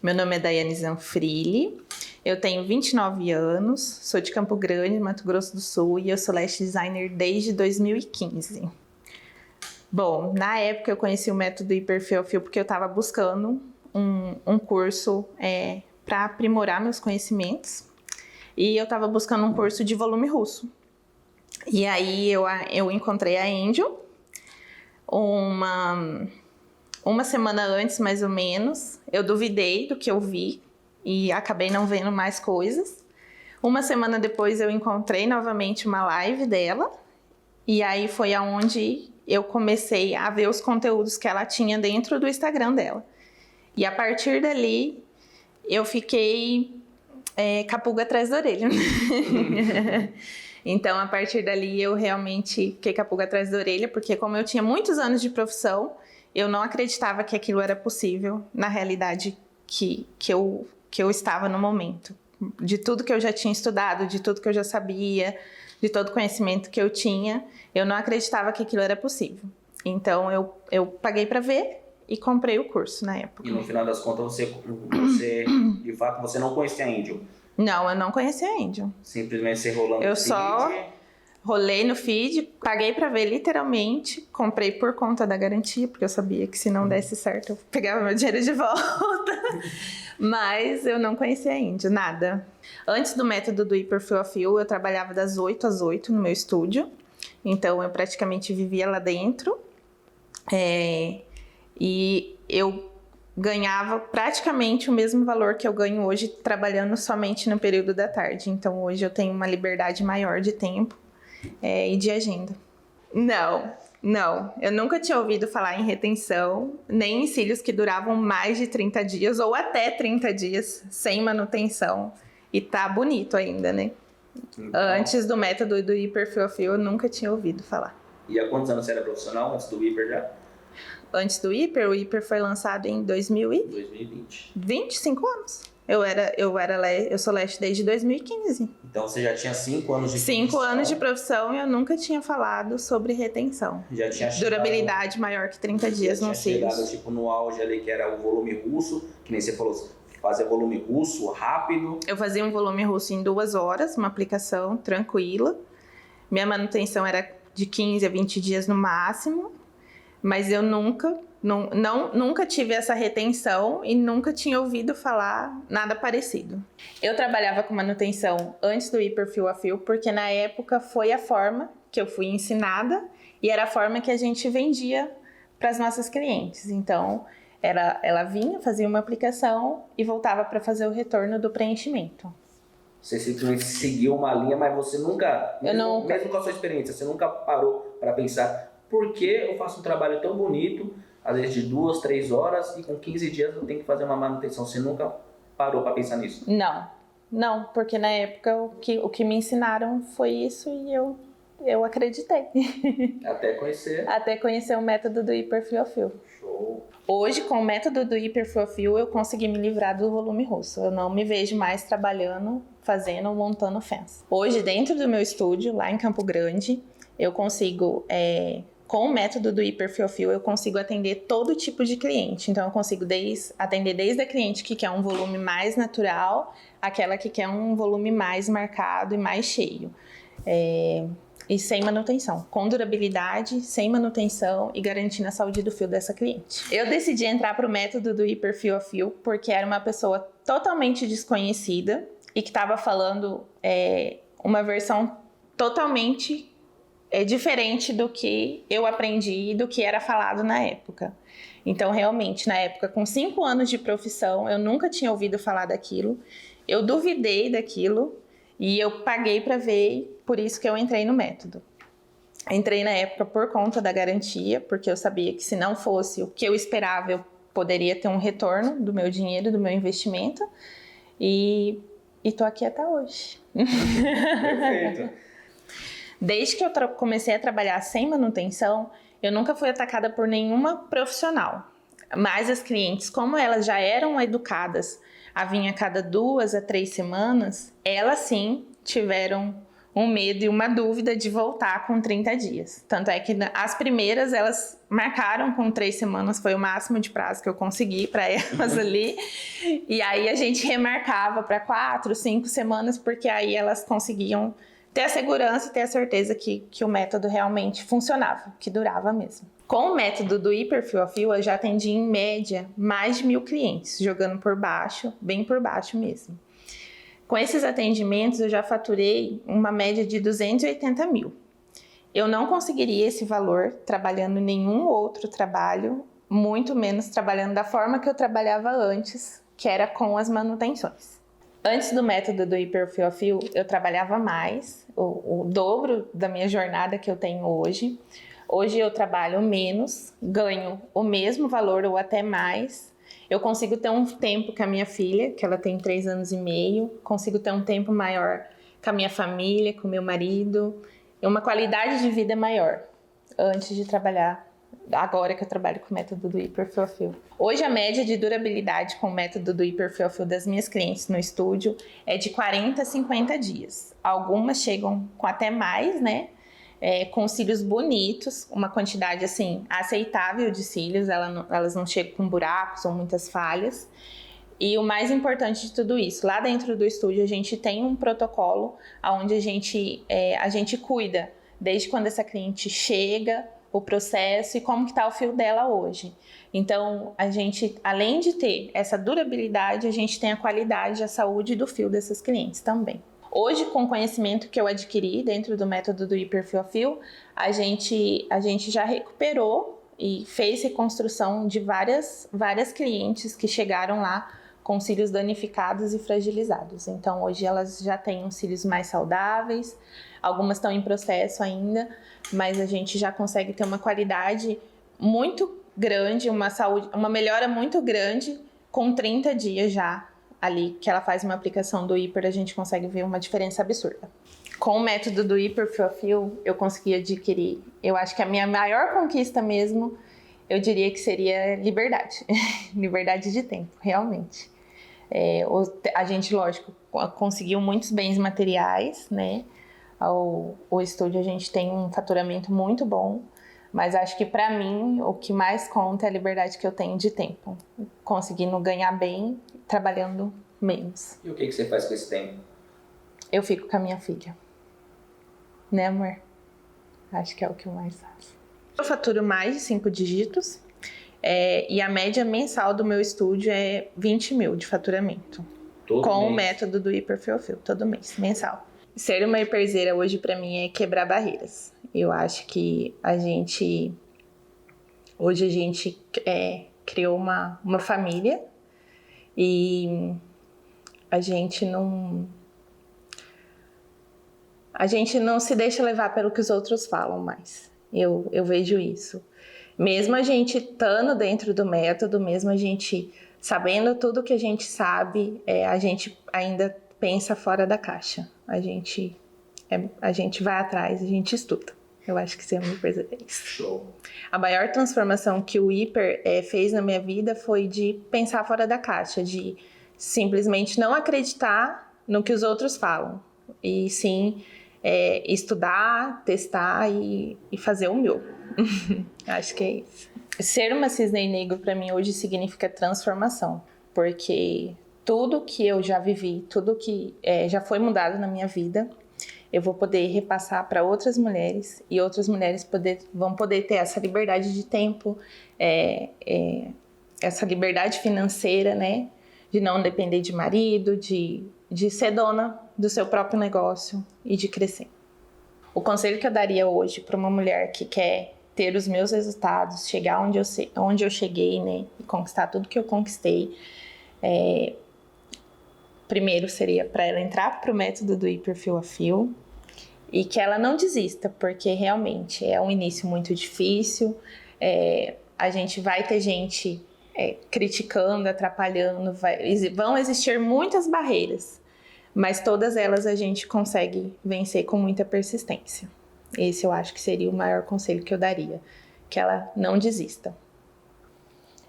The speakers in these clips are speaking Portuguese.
Meu nome é Daiane Zanfrilli, eu tenho 29 anos, sou de Campo Grande, Mato Grosso do Sul, e eu sou lash designer desde 2015. Bom, na época eu conheci o método Hiperfio a Fio porque eu estava buscando um curso para aprimorar meus conhecimentos, e eu estava buscando um curso de volume russo. E aí eu encontrei a Angel uma semana antes, mais ou menos. Eu duvidei do que eu vi e acabei não vendo mais coisas. Uma semana depois eu encontrei novamente uma live dela, e aí foi aonde eu comecei a ver os conteúdos que ela tinha dentro do Instagram dela. E a partir dali eu fiquei com a pulga atrás da orelha. Então, a partir dali, eu realmente fiquei com a pulga atrás da orelha, porque como eu tinha muitos anos de profissão, eu não acreditava que aquilo era possível na realidade que eu estava no momento. De tudo que eu já tinha estudado, de tudo que eu já sabia, de todo o conhecimento que eu tinha, eu não acreditava que aquilo era possível. Então, eu paguei para ver e comprei o curso na época. E no final das contas, você de fato, você não conhecia a Angel? Não, eu não conhecia a Angel. Simplesmente você rolando eu no feed? Só rolei no feed, paguei pra ver literalmente, comprei por conta da garantia, porque eu sabia que se não desse certo eu pegava meu dinheiro de volta. Mas eu não conhecia a Angel, nada. Antes do método do Hiperfio a Fio, eu trabalhava das 8 às 8 no meu estúdio. Então eu praticamente vivia lá dentro. E eu ganhava praticamente o mesmo valor que eu ganho hoje trabalhando somente no período da tarde. Então hoje eu tenho uma liberdade maior de tempo e de agenda. Não, eu nunca tinha ouvido falar em retenção, nem em cílios que duravam mais de 30 dias ou até 30 dias sem manutenção. E tá bonito ainda, né? Então, antes do método do Hiperfio a Fio, eu nunca tinha ouvido falar. E há quantos anos você era profissional antes do Hiper já? Antes do Hiper, o Hiper foi lançado em 2020. 25 anos. Eu sou lash desde 2015. Então você já tinha 5 anos de profissão. 5 anos de profissão e eu nunca tinha falado sobre retenção. Já tinha durabilidade maior que 30 dias nos cílios. Já tinha chegado no auge ali, que era o volume russo, que nem você falou, fazer volume russo rápido. Eu fazia um volume russo em 2 horas, uma aplicação tranquila. Minha manutenção era de 15 a 20 dias no máximo. Mas eu nunca tive essa retenção e nunca tinha ouvido falar nada parecido. Eu trabalhava com manutenção antes do Hiperfio a Fio, porque na época foi a forma que eu fui ensinada e era a forma que a gente vendia para as nossas clientes. Então, ela vinha, fazia uma aplicação e voltava para fazer o retorno do preenchimento. Você simplesmente seguiu uma linha, mas você nunca, mesmo com a sua experiência, você nunca parou para pensar: por que eu faço um trabalho tão bonito, às vezes de 2, 3 horas, e com 15 dias eu tenho que fazer uma manutenção? Você nunca parou para pensar nisso? Não, porque na época o que me ensinaram foi isso e eu acreditei. Até conhecer o método do Hiperfio a Fio. Show! Hoje, com o método do Hiperfio a Fio, eu consegui me livrar do volume russo. Eu não me vejo mais trabalhando, fazendo ou montando fence. Hoje, dentro do meu estúdio, lá em Campo Grande, eu consigo... com o método do Hiperfio a Fio, eu consigo atender todo tipo de cliente. Então, eu consigo atender desde a cliente que quer um volume mais natural, aquela que quer um volume mais marcado e mais cheio. E sem manutenção. Com durabilidade, sem manutenção e garantindo a saúde do fio dessa cliente. Eu decidi entrar para o método do Hiperfio a Fio porque era uma pessoa totalmente desconhecida e que estava falando uma versão totalmente diferente do que eu aprendi e do que era falado na época. Então, realmente, na época, com 5 anos de profissão, eu nunca tinha ouvido falar daquilo, eu duvidei daquilo e eu paguei para ver, por isso que eu entrei no método. Entrei na época por conta da garantia, porque eu sabia que se não fosse o que eu esperava, eu poderia ter um retorno do meu dinheiro, do meu investimento, e tô aqui até hoje. Perfeito! Desde que eu comecei a trabalhar sem manutenção, eu nunca fui atacada por nenhuma profissional. Mas as clientes, como elas já eram educadas a vir a cada 2 a 3 semanas, elas sim tiveram um medo e uma dúvida de voltar com 30 dias. Tanto é que as primeiras, elas marcaram com 3 semanas, foi o máximo de prazo que eu consegui para elas ali. E aí a gente remarcava para 4, 5 semanas, porque aí elas conseguiam ter a segurança e ter a certeza que o método realmente funcionava, que durava mesmo. Com o método do hiperfio a fio, eu já atendi em média mais de 1.000 clientes, jogando por baixo, bem por baixo mesmo. Com esses atendimentos, eu já faturei uma média de 280 mil. Eu não conseguiria esse valor trabalhando nenhum outro trabalho, muito menos trabalhando da forma que eu trabalhava antes, que era com as manutenções. Antes do método do hiperfio a fio, eu trabalhava mais, o dobro da minha jornada que eu tenho hoje. Hoje eu trabalho menos, ganho o mesmo valor ou até mais. Eu consigo ter um tempo com a minha filha, que ela tem 3 anos e meio, consigo ter um tempo maior com a minha família, com o meu marido, e uma qualidade de vida maior antes de trabalhar, agora que eu trabalho com o método do hiperfio a fio. Hoje a média de durabilidade com o método do hiperfio a fio das minhas clientes no estúdio é de 40 a 50 dias. Algumas chegam com até mais, né? Com cílios bonitos, uma quantidade assim aceitável de cílios, elas não chegam com buracos ou muitas falhas. E o mais importante de tudo isso, lá dentro do estúdio a gente tem um protocolo onde a gente cuida desde quando essa cliente chega, o processo e como que está o fio dela hoje. Então, a gente, além de ter essa durabilidade, a gente tem a qualidade e a saúde do fio dessas clientes também. Hoje, com o conhecimento que eu adquiri dentro do método do hiperfio a fio, a gente já recuperou e fez reconstrução de várias clientes que chegaram lá com cílios danificados e fragilizados. Então, hoje elas já têm uns cílios mais saudáveis, algumas estão em processo ainda, mas a gente já consegue ter uma qualidade muito grande, uma melhora muito grande com 30 dias já ali que ela faz uma aplicação do hiper, a gente consegue ver uma diferença absurda. Com o método do hiperfio a fio, eu consegui adquirir, eu acho que a minha maior conquista mesmo, eu diria que seria liberdade. Liberdade de tempo, realmente. A gente, lógico, conseguiu muitos bens materiais, né? O estúdio a gente tem um faturamento muito bom, mas acho que para mim o que mais conta é a liberdade que eu tenho de tempo, conseguindo ganhar bem, trabalhando menos. E o que você faz com esse tempo? Eu fico com a minha filha, né, amor? Acho que é o que eu mais faço. Eu faturo mais de 5 dígitos e a média mensal do meu estúdio é 20 mil de faturamento. Com o método do hiperfio a fio, todo mês, mensal. Ser uma hiperzeira hoje para mim é quebrar barreiras. Eu acho que hoje a gente criou uma família e a gente não se deixa levar pelo que os outros falam mais. Eu vejo isso. Mesmo a gente estando dentro do método, mesmo a gente sabendo tudo que a gente sabe, a gente ainda pensa fora da caixa. A gente vai atrás, a gente estuda. Eu acho que ser uma hiperzeira é isso. Show. A maior transformação que o hiper fez na minha vida foi de pensar fora da caixa, de simplesmente não acreditar no que os outros falam. E sim estudar, testar e fazer o meu. Acho que é isso. Ser uma cisne negro para mim hoje significa transformação, porque tudo que eu já vivi, tudo que já foi mudado na minha vida, eu vou poder repassar para outras mulheres e outras mulheres vão poder ter essa liberdade de tempo, essa liberdade financeira, né? De não depender de marido, de ser dona do seu próprio negócio e de crescer. O conselho que eu daria hoje para uma mulher que quer ter os meus resultados, chegar onde eu cheguei, né? E conquistar tudo que eu conquistei, primeiro seria para ela entrar para o método do hiperfio a fio e que ela não desista, porque realmente é um início muito difícil, a gente vai ter gente criticando, atrapalhando, vão existir muitas barreiras, mas todas elas a gente consegue vencer com muita persistência. Esse eu acho que seria o maior conselho que eu daria, que ela não desista.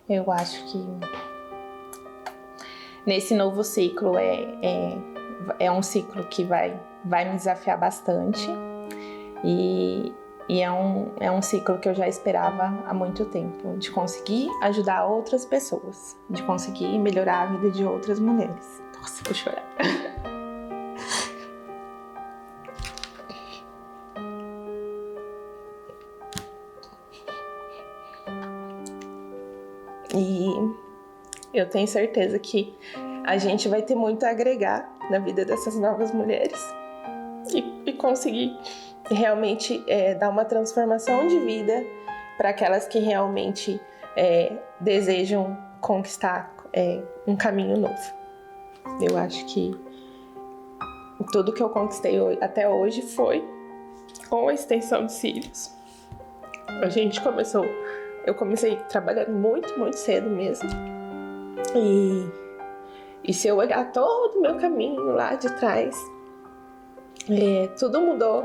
Eu acho que nesse novo ciclo é um ciclo que vai me desafiar bastante e E é um ciclo que eu já esperava há muito tempo, de conseguir ajudar outras pessoas, de conseguir melhorar a vida de outras mulheres. Nossa, vou chorar. E eu tenho certeza que a gente vai ter muito a agregar na vida dessas novas mulheres e conseguir realmente dar uma transformação de vida para aquelas que realmente desejam conquistar um caminho novo. Eu acho que tudo que eu conquistei até hoje foi com a extensão de cílios. Eu comecei trabalhando muito, muito cedo mesmo. E se eu olhar todo o meu caminho lá de trás, tudo mudou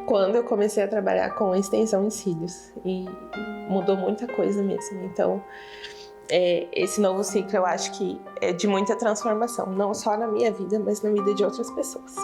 quando eu comecei a trabalhar com a extensão de cílios. E mudou muita coisa mesmo. Então, esse novo ciclo eu acho que é de muita transformação. Não só na minha vida, mas na vida de outras pessoas.